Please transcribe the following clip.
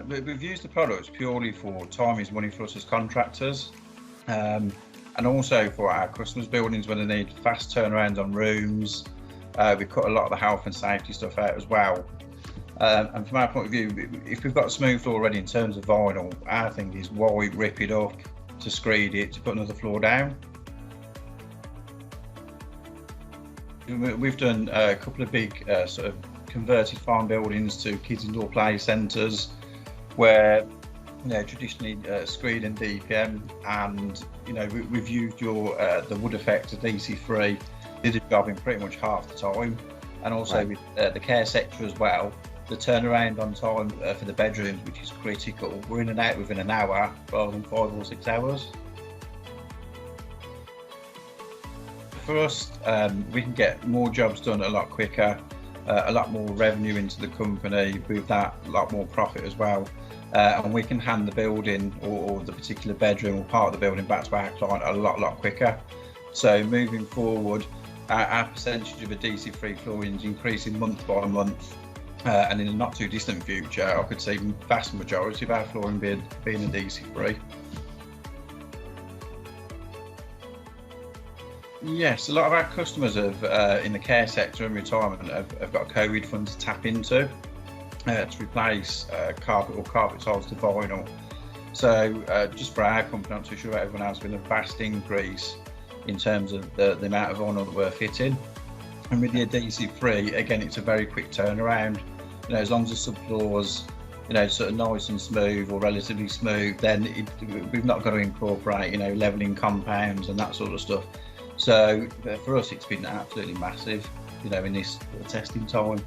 We've used the products purely for time is money for us as contractors, and also for our customers' buildings when they need fast turnarounds on rooms. We cut a lot of the health and safety stuff out as well. And from our point of view, if we've got smooth floor already in terms of vinyl, our thing is why rip it up to screed it to put another floor down. We've done a couple of big sort of converted farm buildings to kids indoor play centres where traditionally screed and DPM, and we've used the wood effect adhesive-free, did the job in pretty much half the time. And also with the care sector as well, the turnaround on time for the bedrooms, which is critical, we're in and out within an hour rather than 5 or 6 hours. For us, we can get more jobs done a lot quicker, a lot more revenue into the company, with that a lot more profit as well, and we can hand the building or the particular bedroom or part of the building back to our client a lot quicker. So moving forward, our percentage of adhesive-free flooring is increasing month by month, and in a not too distant future I could see the vast majority of our flooring being adhesive-free. Yes, a lot of our customers have, in the care sector and retirement, have got a COVID fund to tap into to replace carpet or carpet tiles to vinyl. So just for our company, I'm not too sure about everyone else, there's been a vast increase in terms of the amount of vinyl that we're fitting. And with the adhesive-free, again, it's a very quick turnaround. As long as the subfloors, sort of nice and smooth or relatively smooth, then we've not got to incorporate, levelling compounds and that sort of stuff. So for us, it's been absolutely massive, in this testing time.